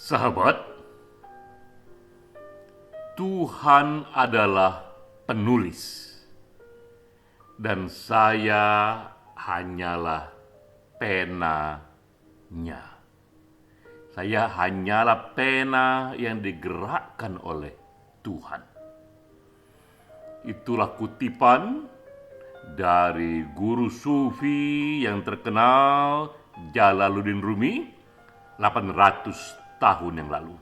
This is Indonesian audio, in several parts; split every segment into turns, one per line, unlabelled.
Sahabat, Tuhan adalah penulis dan saya hanyalah penanya. Saya hanyalah pena yang digerakkan oleh Tuhan. Itulah kutipan dari guru sufi yang terkenal Jalaluddin Rumi 800 tahun yang lalu.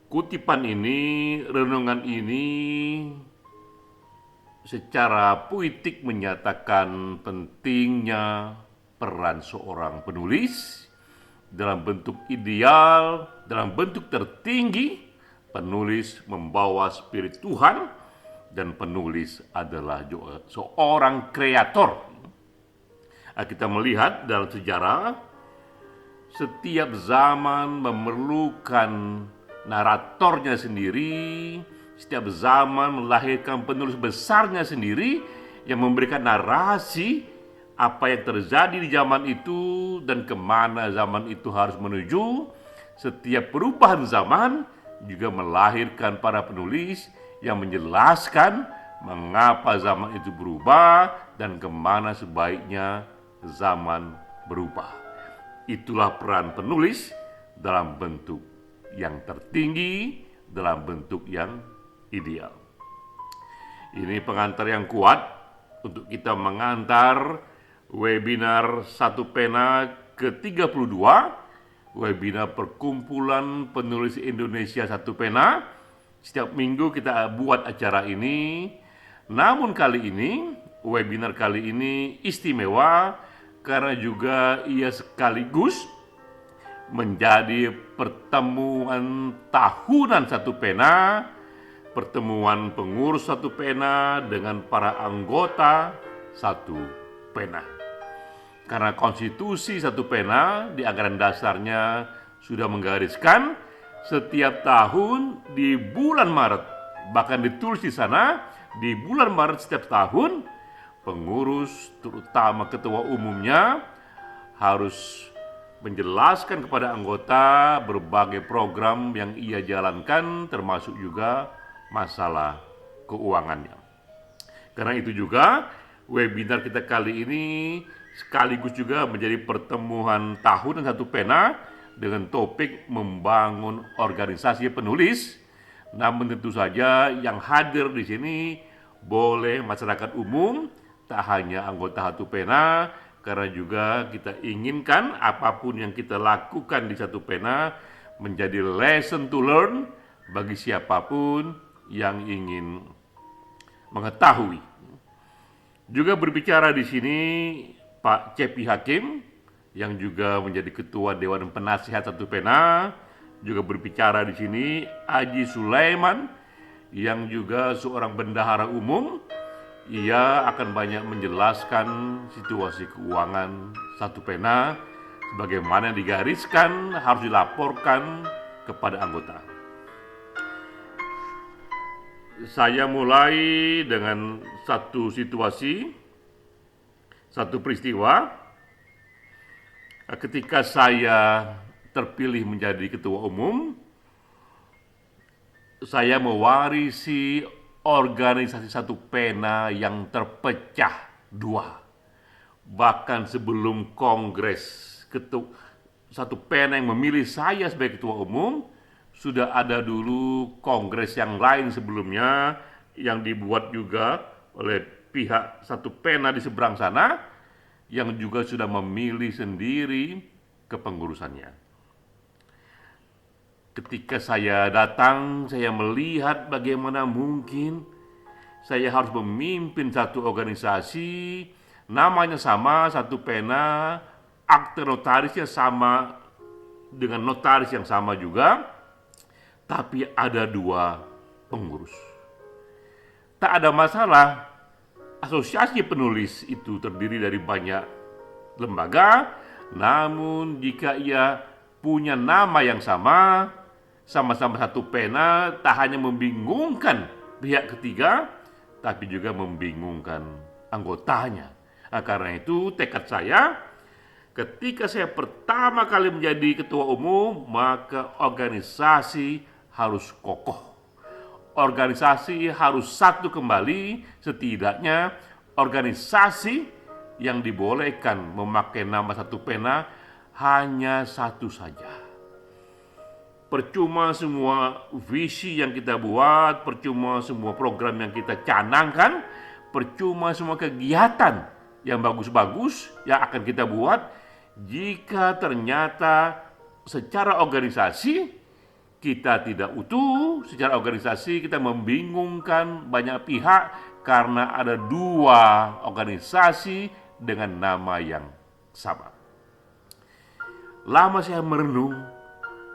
Kutipan ini, renungan ini secara puitik menyatakan pentingnya peran seorang penulis dalam bentuk ideal, dalam bentuk tertinggi. Penulis membawa spirit Tuhan dan penulis adalah seorang kreator. Kita melihat dalam sejarah setiap zaman memerlukan naratornya sendiri, setiap zaman melahirkan penulis besarnya sendiri yang memberikan narasi apa yang terjadi di zaman itu dan kemana zaman itu harus menuju. Setiap perubahan zaman juga melahirkan para penulis yang menjelaskan mengapa zaman itu berubah dan kemana sebaiknya zaman berubah. Itulah peran penulis dalam bentuk yang tertinggi, dalam bentuk yang ideal. Ini pengantar yang kuat untuk kita mengantar webinar Satu Pena ke-32, webinar perkumpulan penulis Indonesia Satu Pena. Setiap minggu kita buat acara ini, namun kali ini, webinar kali ini istimewa karena juga ia sekaligus menjadi pertemuan tahunan Satu Pena, pertemuan pengurus Satu Pena dengan para anggota Satu Pena. Karena konstitusi Satu Pena di anggaran dasarnya sudah menggariskan setiap tahun di bulan Maret, bahkan ditulis di sana di bulan Maret setiap tahun, pengurus terutama ketua umumnya harus menjelaskan kepada anggota berbagai program yang ia jalankan, termasuk juga masalah keuangannya. Karena itu juga webinar kita kali ini sekaligus juga menjadi pertemuan tahunan Satu Pena dengan topik membangun organisasi penulis. Namun tentu saja yang hadir di sini boleh masyarakat umum, tak hanya anggota Satu Pena, karena juga kita inginkan apapun yang kita lakukan di Satu Pena menjadi lesson to learn bagi siapapun yang ingin mengetahui. Juga berbicara di sini Pak Cepi Hakim yang juga menjadi ketua Dewan Penasihat Satu Pena, juga berbicara di sini Haji Sulaiman yang juga seorang bendahara umum. Ia akan banyak menjelaskan situasi keuangan Satu Pena sebagaimana digariskan harus dilaporkan kepada anggota. Saya mulai dengan satu situasi, satu peristiwa ketika saya terpilih menjadi ketua umum. Saya mewarisi organisasi Satu Pena yang terpecah dua. Bahkan sebelum kongres Satu Pena yang memilih saya sebagai ketua umum, sudah ada dulu kongres yang lain sebelumnya yang dibuat juga oleh pihak Satu Pena di seberang sana yang juga sudah memilih sendiri kepengurusannya. Ketika saya datang, saya melihat bagaimana mungkin saya harus memimpin satu organisasi, namanya sama Satu Pena, akte notarisnya sama dengan notaris yang sama juga, tapi ada dua pengurus. Tak ada masalah, asosiasi penulis itu terdiri dari banyak lembaga, namun jika ia punya nama yang sama-sama Satu Pena, tak hanya membingungkan pihak ketiga, tapi juga membingungkan anggotanya. Karena itu tekad Ketika saya pertama kali menjadi ketua umum, maka organisasi harus kokoh. Organisasi harus satu kembali, setidaknya organisasi yang dibolehkan memakai nama satu pena hanya satu saja. Percuma semua visi yang kita buat, percuma semua program yang kita canangkan, percuma semua kegiatan yang bagus-bagus yang akan kita buat, jika ternyata secara organisasi kita tidak utuh, secara organisasi kita membingungkan banyak pihak karena ada dua organisasi dengan nama yang sama. Lama saya merenung,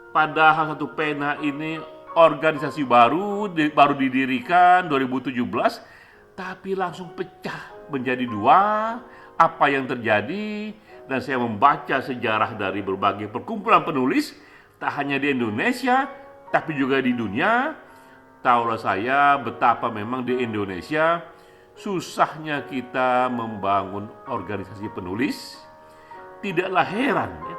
padahal satu pena ini organisasi baru didirikan 2017, tapi langsung pecah menjadi dua. Apa yang terjadi? Dan saya membaca sejarah dari berbagai perkumpulan penulis, tak hanya di Indonesia, tapi juga di dunia. Tahulah saya betapa memang di Indonesia susahnya kita membangun organisasi penulis. Tidaklah heran ya,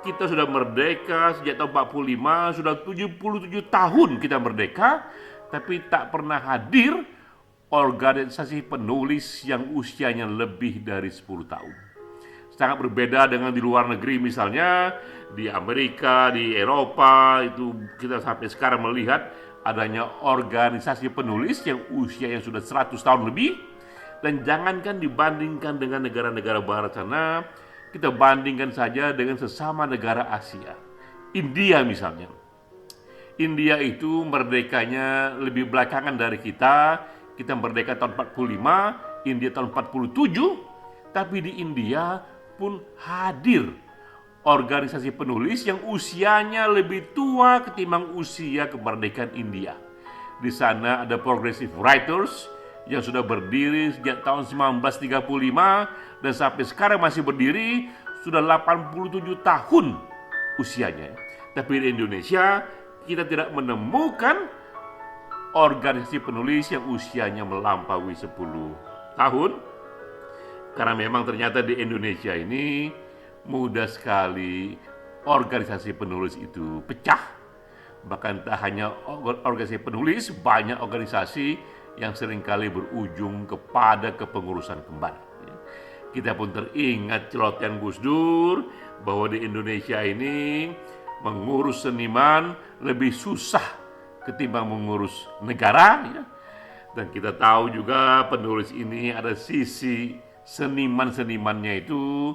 kita sudah merdeka sejak tahun 45, sudah 77 tahun kita merdeka, tapi tak pernah hadir organisasi penulis yang usianya lebih dari 10 tahun. Sangat berbeda dengan di luar negeri, misalnya di Amerika, di Eropa, itu kita sampai sekarang melihat adanya organisasi penulis yang usianya sudah 100 tahun lebih. Dan jangankan dibandingkan dengan negara-negara barat sana, kita bandingkan saja dengan sesama negara Asia. India misalnya. India itu merdekanya lebih belakangan dari kita. Kita merdeka tahun 45, India tahun 47, tapi di India pun hadir organisasi penulis yang usianya lebih tua ketimbang usia kemerdekaan India. Di sana ada Progressive Writers yang sudah berdiri sejak tahun 1935 dan sampai sekarang masih berdiri, sudah 87 tahun usianya. Tapi di Indonesia kita tidak menemukan organisasi penulis yang usianya melampaui 10 tahun. Karena memang ternyata di Indonesia ini mudah sekali organisasi penulis itu pecah. Bahkan tak hanya organisasi penulis, banyak organisasi yang seringkali berujung kepada kepengurusan kembali. Kita pun teringat celotehan Gus Dur bahwa di Indonesia ini mengurus seniman lebih susah ketimbang mengurus negara. Dan kita tahu juga penulis ini ada sisi seniman-senimannya itu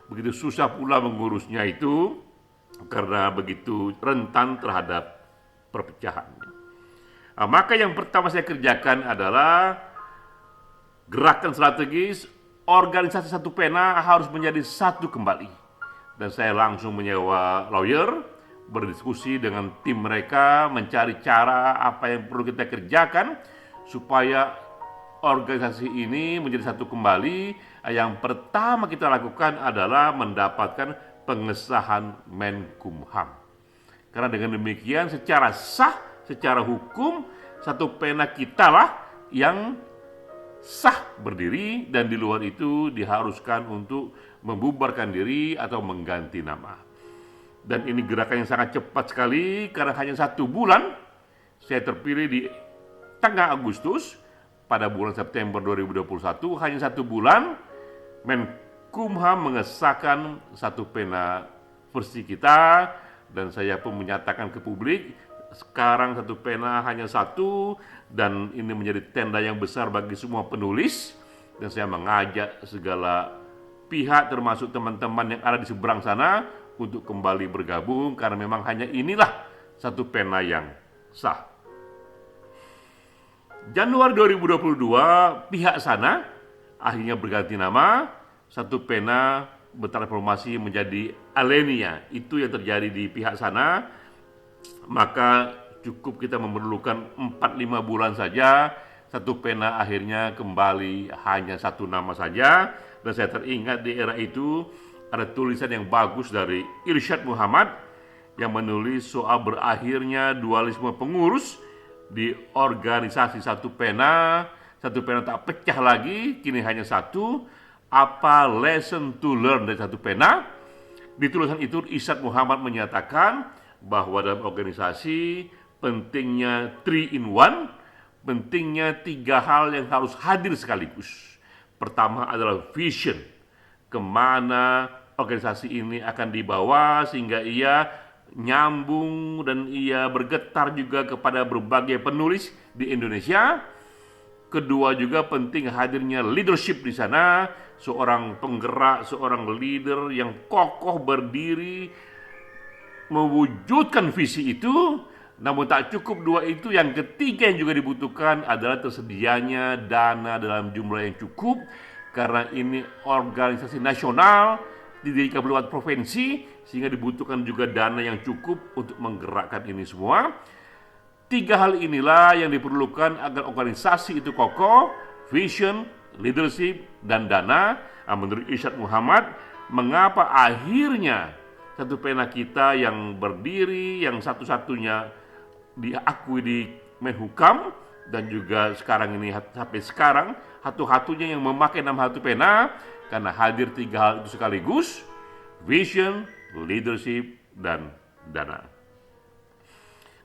begitu susah pula mengurusnya itu karena begitu rentan terhadap perpecahan. Nah, maka yang pertama saya kerjakan adalah gerakan strategis organisasi satu pena harus menjadi satu kembali. Dan saya langsung menyewa lawyer, berdiskusi dengan tim mereka, mencari cara apa yang perlu kita kerjakan supaya organisasi ini menjadi satu kembali. Yang pertama kita lakukan adalah mendapatkan pengesahan Menkumham. Karena dengan demikian secara sah, secara hukum, satu pena kitalah yang sah berdiri dan di luar itu diharuskan untuk membubarkan diri atau mengganti nama. Dan ini gerakan yang sangat cepat sekali karena hanya 1 bulan saya terpilih di tengah Agustus. Pada bulan September 2021 hanya 1 bulan Menkumham mengesahkan satu pena versi kita dan saya pun menyatakan ke publik sekarang satu pena hanya satu dan ini menjadi tenda yang besar bagi semua penulis dan saya mengajak segala pihak termasuk teman-teman yang ada di seberang sana untuk kembali bergabung karena memang hanya inilah satu pena yang sah. Januari 2022 pihak sana akhirnya berganti nama, satu pena bertransformasi menjadi Alenia. Itu yang terjadi di pihak sana. Maka cukup kita memerlukan 4-5 bulan saja, satu pena akhirnya kembali hanya satu nama saja. Dan saya teringat di era itu ada tulisan yang bagus dari Irsyad Muhammad yang menulis soal berakhirnya dualisme pengurus di organisasi satu pena tak pecah lagi, kini hanya satu. Apa lesson to learn dari satu pena? Di tulisan itu Irsyad Muhammad menyatakan bahwa dalam organisasi pentingnya 3 in 1, pentingnya 3 hal yang harus hadir sekaligus. Pertama adalah vision, kemana organisasi ini akan dibawa sehingga ia nyambung dan ia bergetar juga kepada berbagai penulis di Indonesia. Kedua juga penting hadirnya leadership di sana, seorang penggerak, seorang leader yang kokoh berdiri mewujudkan visi itu. Namun tak cukup dua itu, yang ketiga yang juga dibutuhkan adalah tersedianya dana dalam jumlah yang cukup, karena ini organisasi nasional didirikan lewat provinsi, sehingga dibutuhkan juga dana yang cukup untuk menggerakkan ini semua. 3 hal inilah yang diperlukan agar organisasi itu kokoh: vision, leadership, dan dana. Menurut Irsyad Muhammad, mengapa akhirnya Satu Pena kita yang berdiri, yang satu-satunya diakui di Menhukam, dan juga sekarang ini sampai sekarang satu-satunya yang memakai nama Satu Pena, karena hadir 3 hal itu sekaligus: vision, leadership, dan dana.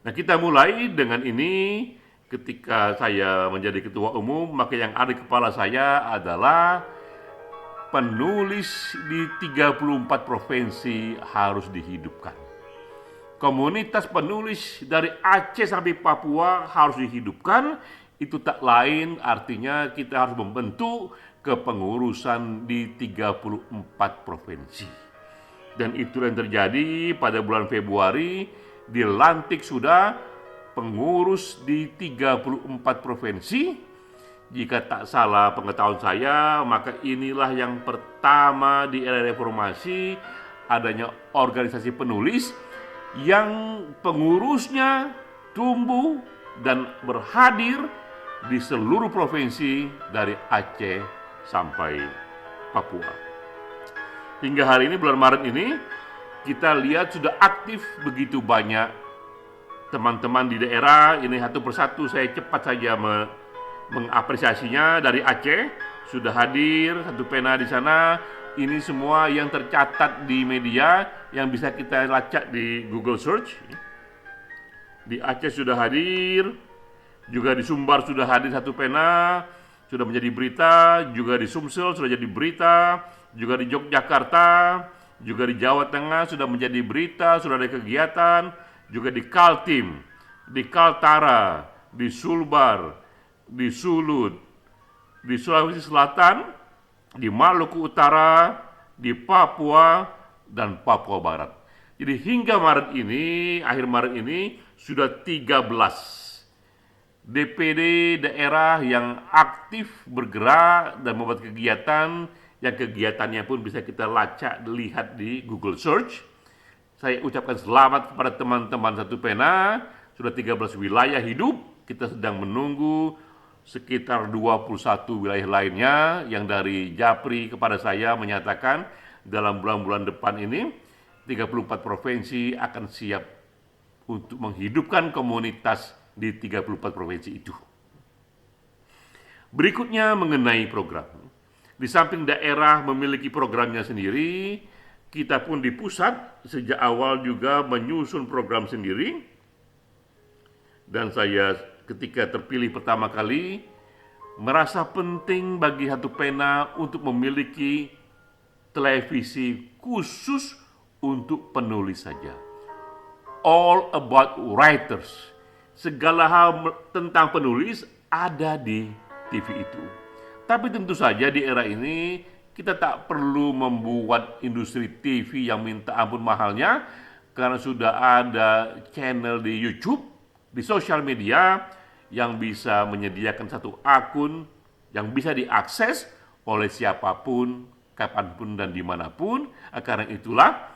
Nah, kita mulai dengan ini. Ketika saya menjadi ketua umum, maka yang ada di kepala saya adalah penulis di 34 provinsi harus dihidupkan. Komunitas penulis dari Aceh sampai Papua harus dihidupkan. Itu tak lain artinya kita harus membentuk kepengurusan di 34 provinsi. Dan itu yang terjadi pada bulan Februari. Dilantik sudah pengurus di 34 provinsi. Jika tak salah pengetahuan saya, maka inilah yang pertama di era reformasi adanya organisasi penulis yang pengurusnya tumbuh dan berhadir di seluruh provinsi dari Aceh sampai Papua. Hingga hari ini, bulan Maret ini, kita lihat sudah aktif begitu banyak teman-teman di daerah. Ini satu persatu saya cepat saja mengapresiasinya. Dari Aceh sudah hadir Satu Pena di sana. Ini semua yang tercatat di media yang bisa kita lacak di Google Search. Di Aceh sudah hadir, juga di Sumbar sudah hadir Satu Pena, sudah menjadi berita. Juga di Sumsel sudah jadi berita. Juga di Yogyakarta, juga di Jawa Tengah sudah menjadi berita, sudah ada kegiatan. Juga di Kaltim, di Kaltara, di Sulbar, di Sulut, di Sulawesi Selatan, di Maluku Utara, di Papua, dan Papua Barat. Jadi hingga Maret ini, akhir Maret ini, sudah 13 DPD daerah yang aktif bergerak dan membuat kegiatan, yang kegiatannya pun bisa kita lacak, lihat di Google Search. Saya ucapkan selamat kepada teman-teman Satu Pena, sudah 13 wilayah hidup. Kita sedang menunggu sekitar 21 wilayah lainnya yang dari Japri kepada saya menyatakan dalam bulan-bulan depan ini 34 provinsi akan siap untuk menghidupkan komunitas di 34 provinsi itu. Berikutnya mengenai program. Di samping daerah memiliki programnya sendiri, kita pun di pusat sejak awal juga menyusun program sendiri. Dan saya ketika terpilih pertama kali merasa penting bagi Satu Pena untuk memiliki televisi khusus untuk penulis saja. All about writers. Segala hal tentang penulis ada di TV itu. Tapi tentu saja di era ini kita tak perlu membuat industri TV yang minta ampun mahalnya, karena sudah ada channel di YouTube, di sosial media yang bisa menyediakan satu akun yang bisa diakses oleh siapapun, kapanpun dan dimanapun. Karena itulah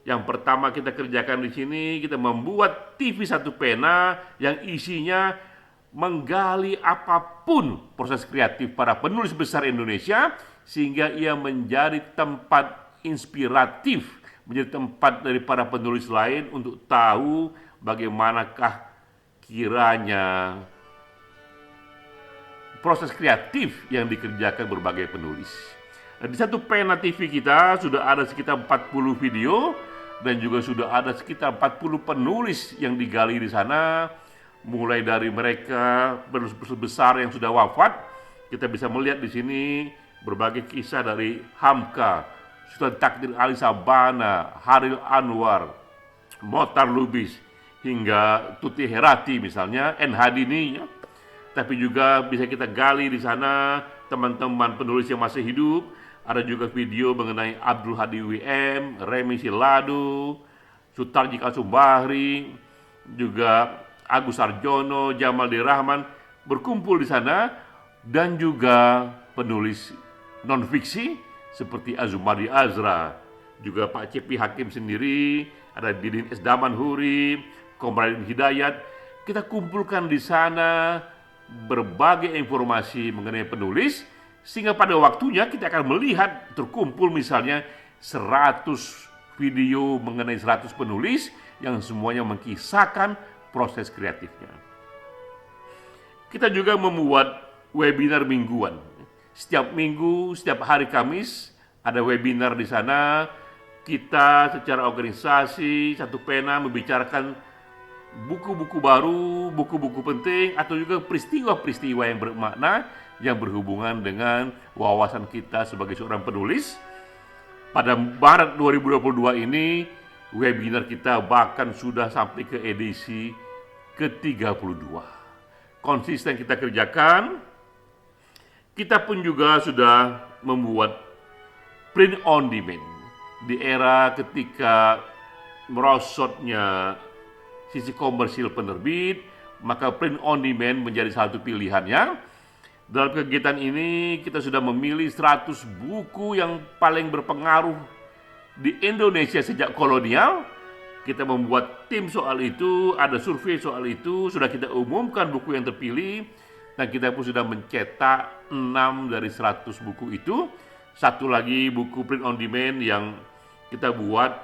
yang pertama kita kerjakan di sini, kita membuat TV Satu Pena yang isinya menggali apapun proses kreatif para penulis besar Indonesia, sehingga ia menjadi tempat inspiratif, menjadi tempat dari para penulis lain untuk tahu bagaimanakah kiranya proses kreatif yang dikerjakan berbagai penulis. Nah, di Satu Pena TV kita sudah ada sekitar 40 video dan juga sudah ada sekitar 40 penulis yang digali di sana, mulai dari mereka penulis besar yang sudah wafat. Kita bisa melihat di sini berbagai kisah dari Hamka, Sultan Takdir Ali Sabana, Haril Anwar, Motar Lubis, hingga Tuti Herati misalnya, N. Hadini, ya. Tapi juga bisa kita gali di sana teman-teman penulis yang masih hidup. Ada juga video mengenai Abdul Hadi WM, Remi Silado, Sutarji Kasumbahri, juga Agus Sarjono, Jamal D. Rahman berkumpul di sana, dan juga penulis non-fiksi seperti Azumari Azra, juga Pak Cepi Hakim sendiri, ada Didin S. Damanhuri, Komarudin Hidayat. Kita kumpulkan di sana berbagai informasi mengenai penulis, sehingga pada waktunya kita akan melihat terkumpul misalnya 100 video mengenai 100 penulis yang semuanya mengkisahkan proses kreatifnya. Kita juga membuat webinar mingguan. Setiap minggu, setiap hari Kamis ada webinar di sana. Kita secara organisasi Satu Pena membicarakan buku-buku baru, buku-buku penting, atau juga peristiwa-peristiwa yang bermakna yang berhubungan dengan wawasan kita sebagai seorang penulis. Pada Maret 2022 ini, webinar kita bahkan sudah sampai ke edisi ke-32. Konsisten kita kerjakan. Kita pun juga sudah membuat print on demand. Di era ketika merosotnya sisi komersil penerbit, maka print on demand menjadi satu pilihannya. Dalam kegiatan ini kita sudah memilih 100 buku yang paling berpengaruh di Indonesia sejak kolonial. Kita membuat tim soal itu, ada survei soal itu, sudah kita umumkan buku yang terpilih, dan kita pun sudah mencetak 6 dari 100 buku itu. Satu lagi buku print on demand yang kita buat,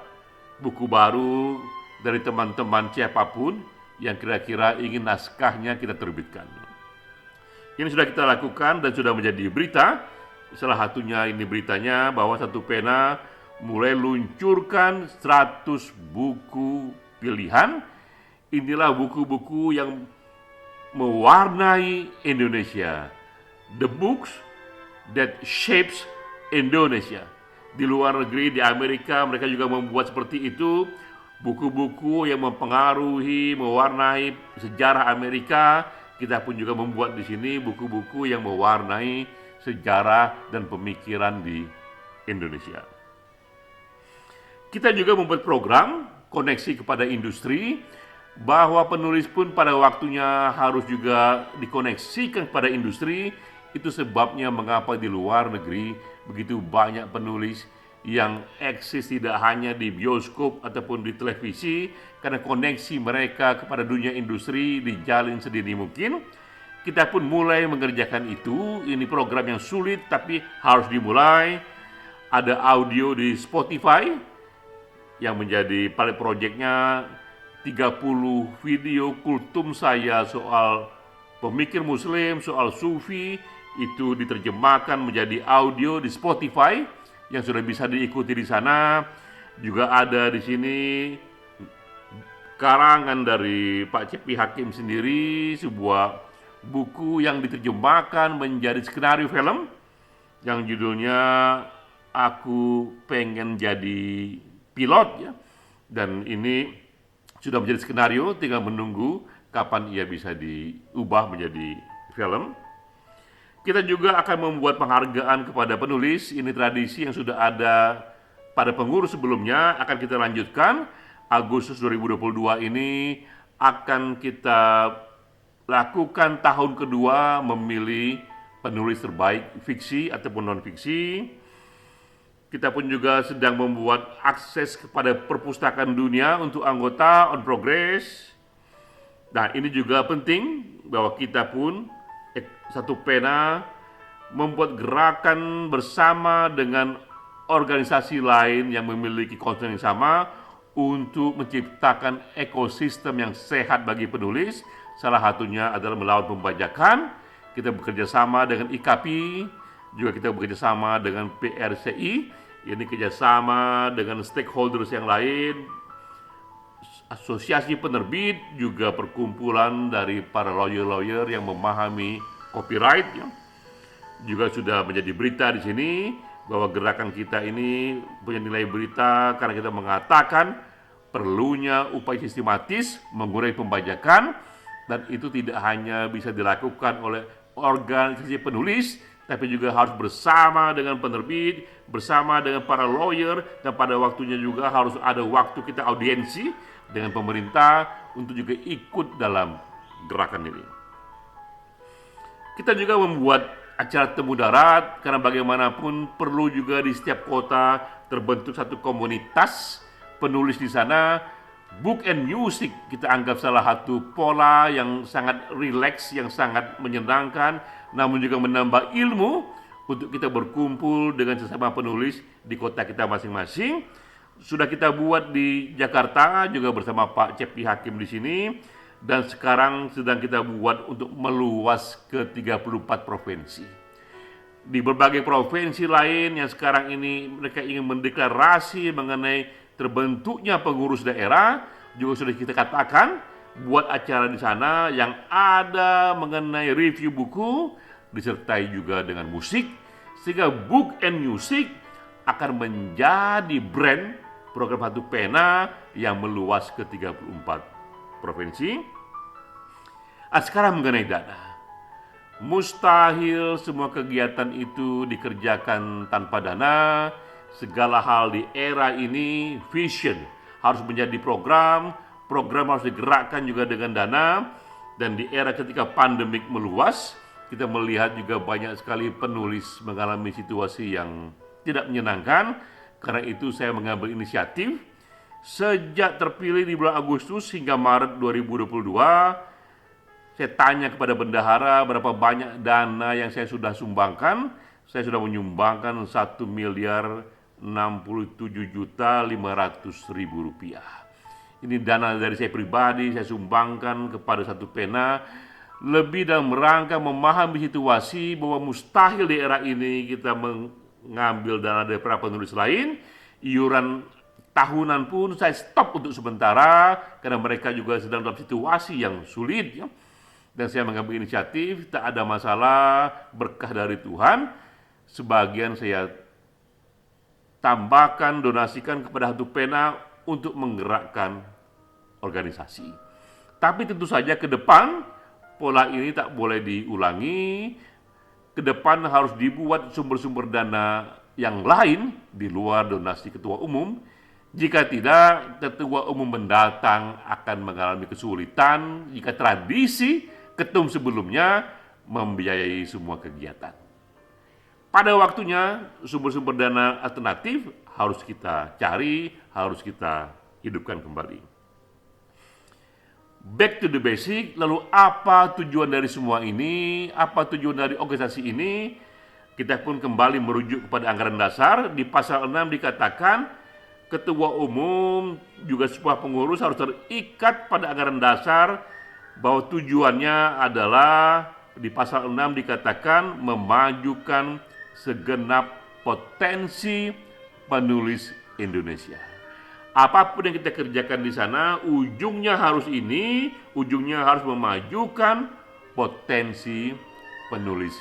buku baru dari teman-teman siapapun yang kira-kira ingin naskahnya kita terbitkan. Ini sudah kita lakukan dan sudah menjadi berita. Salah satunya ini beritanya bahwa Satu Pena mulai luncurkan 100 buku pilihan. Inilah buku-buku yang mewarnai Indonesia. The books that shapes Indonesia. Di luar negeri, di Amerika, mereka juga membuat seperti itu. Buku-buku yang mempengaruhi, mewarnai sejarah Amerika. Kita pun juga membuat di sini buku-buku yang mewarnai sejarah dan pemikiran di Indonesia. Kita juga membuat program koneksi kepada industri, bahwa penulis pun pada waktunya harus juga dikoneksikan kepada industri. Itu sebabnya mengapa di luar negeri begitu banyak penulis yang eksis tidak hanya di bioskop ataupun di televisi, karena koneksi mereka kepada dunia industri dijalin sedini mungkin. Kita pun mulai mengerjakan itu. Ini program yang sulit tapi harus dimulai. Ada audio di Spotify yang menjadi pilot projectnya, 30 video kultum saya soal pemikir muslim, soal sufi, itu diterjemahkan menjadi audio di Spotify yang sudah bisa diikuti di sana. Juga ada di sini karangan dari Pak Cepi Hakim sendiri, sebuah buku yang diterjemahkan menjadi skenario film yang judulnya Aku Pengen Jadi Pilot, ya. Dan ini sudah menjadi skenario, tinggal menunggu kapan ia bisa diubah menjadi film. Kita juga akan membuat penghargaan kepada penulis. Ini tradisi yang sudah ada pada pengurus sebelumnya, akan kita lanjutkan. Agustus 2022 ini akan kita lakukan tahun kedua memilih penulis terbaik fiksi ataupun non-fiksi. Kita pun juga sedang membuat akses kepada perpustakaan dunia untuk anggota on progress. Nah, ini juga penting bahwa kita pun Satu Pena membuat gerakan bersama dengan organisasi lain yang memiliki concern yang sama untuk menciptakan ekosistem yang sehat bagi penulis. Salah satunya adalah melawan pembajakan. Kita bekerja sama dengan IKAPI, Juga kita bekerja sama dengan PRCI, ini kerjasama dengan stakeholders yang lain, asosiasi penerbit, juga perkumpulan dari para lawyer-lawyer yang memahami copyright, ya. Juga sudah menjadi berita di sini bahwa gerakan kita ini punya nilai berita karena kita mengatakan perlunya upaya sistematis mengurangi pembajakan, dan itu tidak hanya bisa dilakukan oleh organisasi penulis, tapi juga harus bersama dengan penerbit, bersama dengan para lawyer, dan pada waktunya juga harus ada waktu kita audiensi dengan pemerintah untuk juga ikut dalam gerakan ini. Kita juga membuat acara temu darat karena bagaimanapun perlu juga di setiap kota terbentuk satu komunitas penulis di sana. Book and music kita anggap salah satu pola yang sangat rileks, yang sangat menyenangkan, namun juga menambah ilmu untuk kita berkumpul dengan sesama penulis di kota kita masing-masing. Sudah kita buat di Jakarta juga bersama Pak Cepi Hakim di sini, dan sekarang sedang kita buat untuk meluas ke 34 provinsi. Di berbagai provinsi lain yang sekarang ini mereka ingin mendeklarasi mengenai terbentuknya pengurus daerah, juga sudah kita katakan buat acara di sana yang ada mengenai review buku disertai juga dengan musik, sehingga Book and Music akan menjadi brand program Satu Pena yang meluas ke 34 provinsi. Sekarang mengenai dana. Mustahil semua kegiatan itu dikerjakan tanpa dana. Segala hal di era ini, vision harus menjadi program harus digerakkan juga dengan dana. Dan di era ketika pandemik meluas, kita melihat juga banyak sekali penulis mengalami situasi yang tidak menyenangkan. Karena itu saya mengambil inisiatif. Sejak terpilih di bulan Agustus hingga Maret 2022, saya tanya kepada bendahara berapa banyak dana yang saya sudah sumbangkan. Saya sudah menyumbangkan 1.067.500.000 rupiah. Ini dana dari saya pribadi, saya sumbangkan kepada Satu Pena, lebih dalam rangka memahami situasi bahwa mustahil di era ini kita mengambil dana dari para penulis lain. Iuran tahunan pun saya stop untuk sementara karena mereka juga sedang dalam situasi yang sulit, ya. Dan saya mengambil inisiatif, tak ada masalah, berkah dari Tuhan. Sebagian saya tambahkan, donasikan kepada Satu Pena untuk menggerakkan organisasi. Tapi tentu saja ke depan pola ini tak boleh diulangi. Ke depan harus dibuat sumber-sumber dana yang lain di luar donasi ketua umum. Jika tidak, ketua umum mendatang akan mengalami kesulitan jika tradisi ketum sebelumnya membiayai semua kegiatan. Pada waktunya, sumber-sumber dana alternatif harus kita cari, harus kita hidupkan kembali. Back to the basic, lalu apa tujuan dari semua ini? Apa tujuan dari organisasi ini? Kita pun kembali merujuk kepada anggaran dasar. Di pasal 6 dikatakan, ketua umum juga sebuah pengurus harus terikat pada anggaran dasar, bahwa tujuannya adalah di pasal 6 dikatakan memajukan segenap potensi penulis Indonesia. Apapun yang kita kerjakan di sana, ujungnya harus memajukan potensi penulis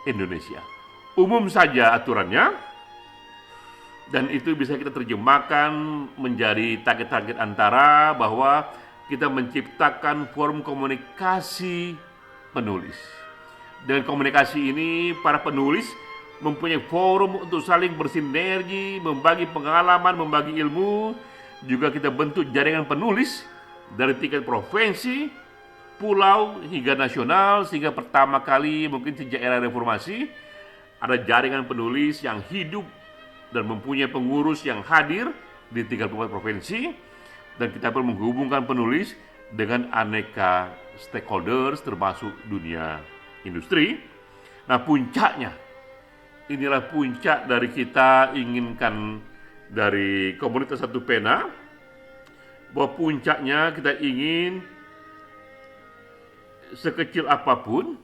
Indonesia. Umum saja aturannya, dan itu bisa kita terjemahkan menjadi target-target antara bahwa kita menciptakan forum komunikasi penulis. Dengan komunikasi ini, para penulis mempunyai forum untuk saling bersinergi, membagi pengalaman, membagi ilmu. Juga kita bentuk jaringan penulis dari tingkat provinsi, pulau, hingga nasional, sehingga pertama kali mungkin sejak era reformasi, ada jaringan penulis yang hidup dan mempunyai pengurus yang hadir di 34 provinsi. Dan kita perlu menghubungkan penulis dengan aneka stakeholders termasuk dunia industri. Nah, puncaknya, inilah puncak dari kita inginkan dari komunitas Satu Pena, bahwa puncaknya kita ingin sekecil apapun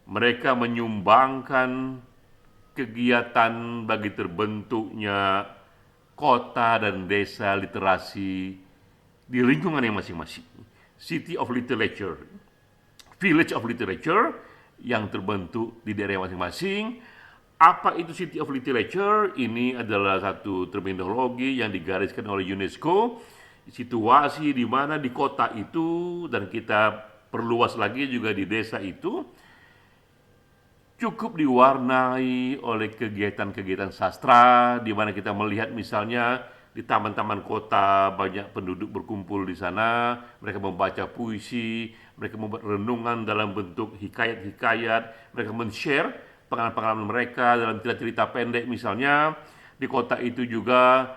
mereka menyumbangkan kegiatan bagi terbentuknya kota dan desa literasi di lingkungan yang masing-masing. City of Literature, Village of Literature yang terbentuk di daerah masing-masing. Apa itu City of Literature? Ini adalah satu terminologi yang digariskan oleh UNESCO, situasi di mana di kota itu, dan kita perluas lagi juga di desa itu, cukup diwarnai oleh kegiatan-kegiatan sastra, di mana kita melihat misalnya di taman-taman kota banyak penduduk berkumpul di sana, mereka membaca puisi, mereka membuat renungan dalam bentuk hikayat-hikayat, mereka men-share pengalaman-pengalaman mereka dalam cerita-cerita pendek misalnya. Di kota itu juga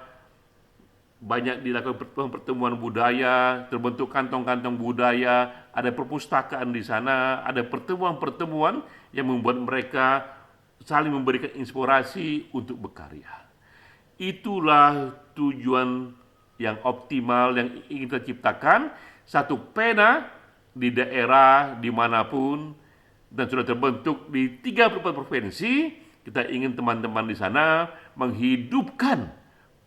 banyak dilakukan pertemuan budaya, terbentuk kantong-kantong budaya, ada perpustakaan di sana, ada pertemuan-pertemuan yang membuat mereka saling memberikan inspirasi untuk berkarya. Itulah tujuan yang optimal yang ingin kita ciptakan, satu pena di daerah dimanapun, dan sudah terbentuk di 34 provinsi. Kita ingin teman-teman di sana menghidupkan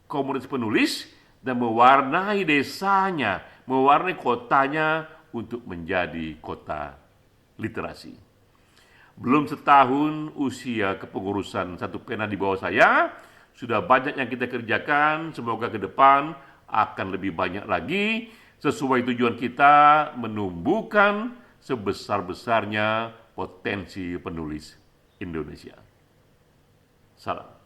komunitas penulis dan mewarnai desanya, mewarnai kotanya untuk menjadi kota literasi. Belum setahun usia kepengurusan satu pena di bawah saya, sudah banyak yang kita kerjakan. Semoga ke depan akan lebih banyak lagi, sesuai tujuan kita menumbuhkan sebesar-besarnya potensi penulis Indonesia. Salam.